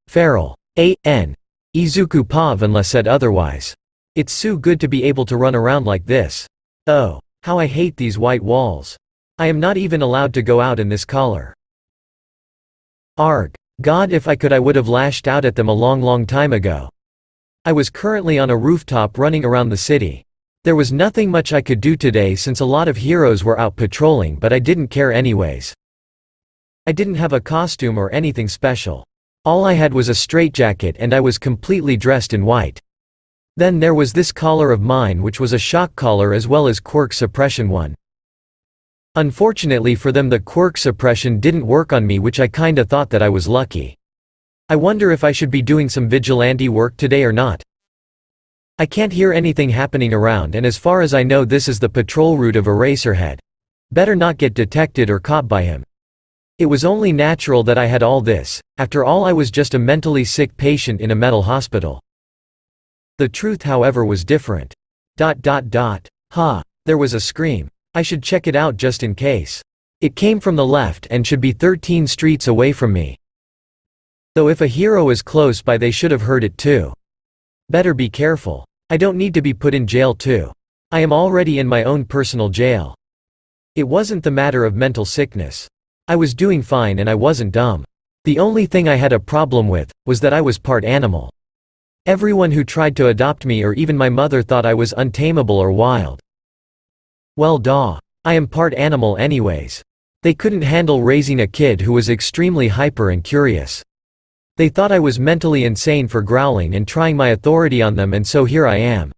Feral. A.N. Izuku Pav unless said otherwise. It's so good to be able to run around like this. Oh, how I hate these white walls. I am not even allowed to go out in this color. Arg. God, if I could I would have lashed out at them a long time ago. I was currently on a rooftop running around the city. There was nothing much I could do today since a lot of heroes were out patrolling, but I didn't care anyways. I didn't have a costume or anything special. All I had was a straitjacket and I was completely dressed in white. Then there was this collar of mine which was a shock collar as well as quirk suppression one. Unfortunately for them the quirk suppression didn't work on me, which I kinda thought that I was lucky. I wonder if I should be doing some vigilante work today or not. I can't hear anything happening around, and as far as I know this is the patrol route of Eraserhead. Better not get detected or caught by him. It was only natural that I had all this. After all, I was just a mentally sick patient in a mental hospital. The truth however was different. Ha, there was a scream. I should check it out just in case. It came from the left and should be 13 streets away from me. Though if a hero is close by they should have heard it too. Better be careful. I don't need to be put in jail too. I am already in my own personal jail. It wasn't the matter of mental sickness. I was doing fine and I wasn't dumb. The only thing I had a problem with was that I was part animal. Everyone who tried to adopt me or even my mother thought I was untamable or wild. Well duh. I am part animal anyways. They couldn't handle raising a kid who was extremely hyper and curious. They thought I was mentally insane for growling and trying my authority on them, and so here I am.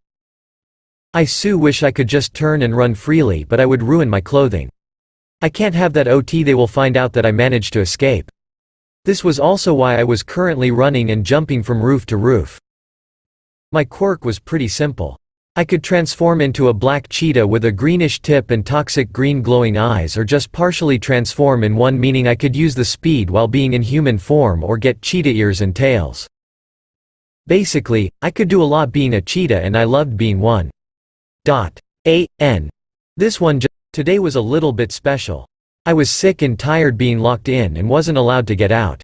I so wish I could just turn and run freely, but I would ruin my clothing. I can't have that OT, they will find out that I managed to escape. This was also why I was currently running and jumping from roof to roof. My quirk was pretty simple. I could transform into a black cheetah with a greenish tip and toxic green glowing eyes, or just partially transform in one, meaning I could use the speed while being in human form or get cheetah ears and tails. Basically, I could do a lot being a cheetah and I loved being one. This one today was a little bit special. I was sick and tired being locked in and wasn't allowed to get out.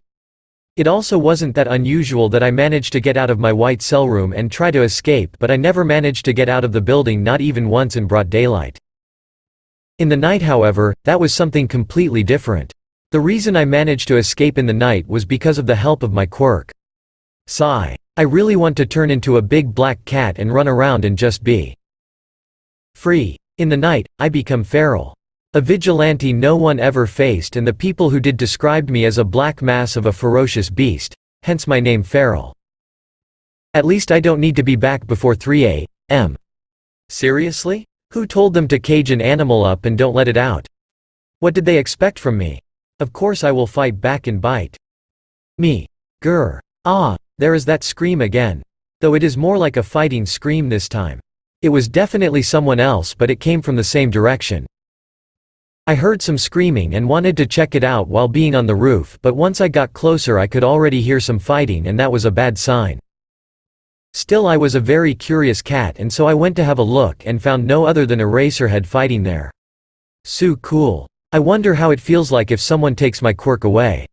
It also wasn't that unusual that I managed to get out of my white cell room and try to escape, but I never managed to get out of the building, not even once in broad daylight. In the night however, that was something completely different. The reason I managed to escape in the night was because of the help of my quirk. Sigh. I really want to turn into a big black cat and run around and just be free. In the night, I become feral. A vigilante no one ever faced, and the people who did described me as a black mass of a ferocious beast, hence my name Feral. At least I don't need to be back before 3 a.m. Seriously? Who told them to cage an animal up and don't let it out? What did they expect from me? Of course I will fight back and bite. Me. Grr. Ah, there is that scream again. Though it is more like a fighting scream this time. It was definitely someone else, but it came from the same direction. I heard some screaming and wanted to check it out while being on the roof, but once I got closer I could already hear some fighting, and that was a bad sign. Still, I was a very curious cat, and so I went to have a look and found no other than Eraserhead fighting there. So cool. I wonder how it feels like if someone takes my quirk away.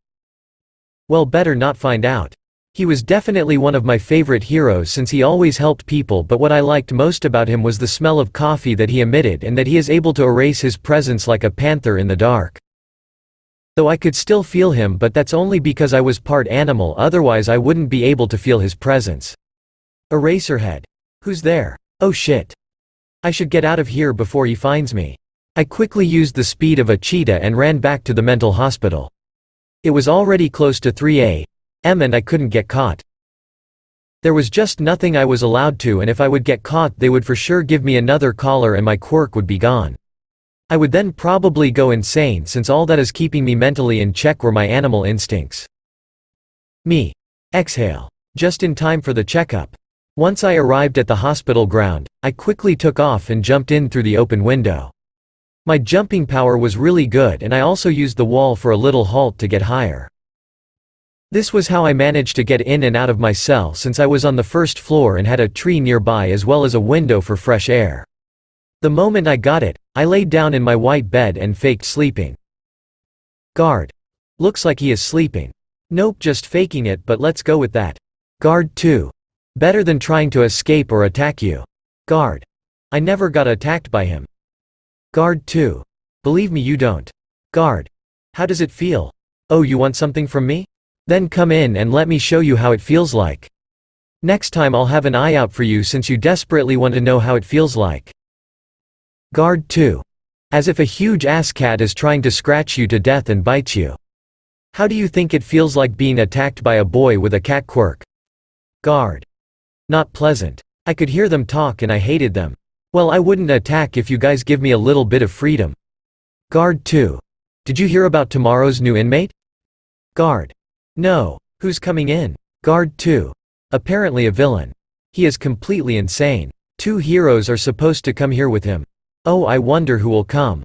Well, better not find out. He was definitely one of my favorite heroes since he always helped people, but what I liked most about him was the smell of coffee that he emitted and that he is able to erase his presence like a panther in the dark. Though I could still feel him, but that's only because I was part animal, otherwise I wouldn't be able to feel his presence. Eraserhead. Who's there? Oh shit. I should get out of here before he finds me. I quickly used the speed of a cheetah and ran back to the mental hospital. It was already close to 3 a.m. and I couldn't get caught. There was just nothing I was allowed to, and if I would get caught they would for sure give me another collar and my quirk would be gone. I would then probably go insane, since all that is keeping me mentally in check were my animal instincts. Me. Exhale. Just in time for the checkup. Once I arrived at the hospital ground, I quickly took off and jumped in through the open window. My jumping power was really good, and I also used the wall for a little halt to get higher. This was how I managed to get in and out of my cell, since I was on the first floor and had a tree nearby as well as a window for fresh air. The moment I got it, I laid down in my white bed and faked sleeping. Guard. Looks like he is sleeping. Nope, just faking it, but let's go with that. Guard 2. Better than trying to escape or attack you. Guard. I never got attacked by him. Guard 2. Believe me, you don't. Guard. How does it feel? Oh, you want something from me? Then come in and let me show you how it feels like. Next time I'll have an eye out for you since you desperately want to know how it feels like. Guard 2. As if a huge ass cat is trying to scratch you to death and bite you. How do you think it feels like being attacked by a boy with a cat quirk? Guard. Not pleasant. I could hear them talk and I hated them. Well, I wouldn't attack if you guys give me a little bit of freedom. Guard 2. Did you hear about tomorrow's new inmate? Guard. No. Who's coming in? Guard 2. Apparently a villain. He is completely insane. 2 heroes are supposed to come here with him. Oh, I wonder who will come.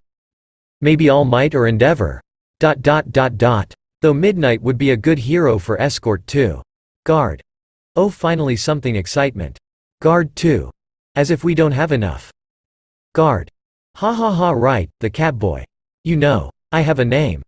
Maybe All Might or Endeavor. Though Midnight would be a good hero for escort too. Guard. Oh, finally something excitement. Guard 2. As if we don't have enough. Guard. Ha ha ha, right, the Catboy. You know, I have a name.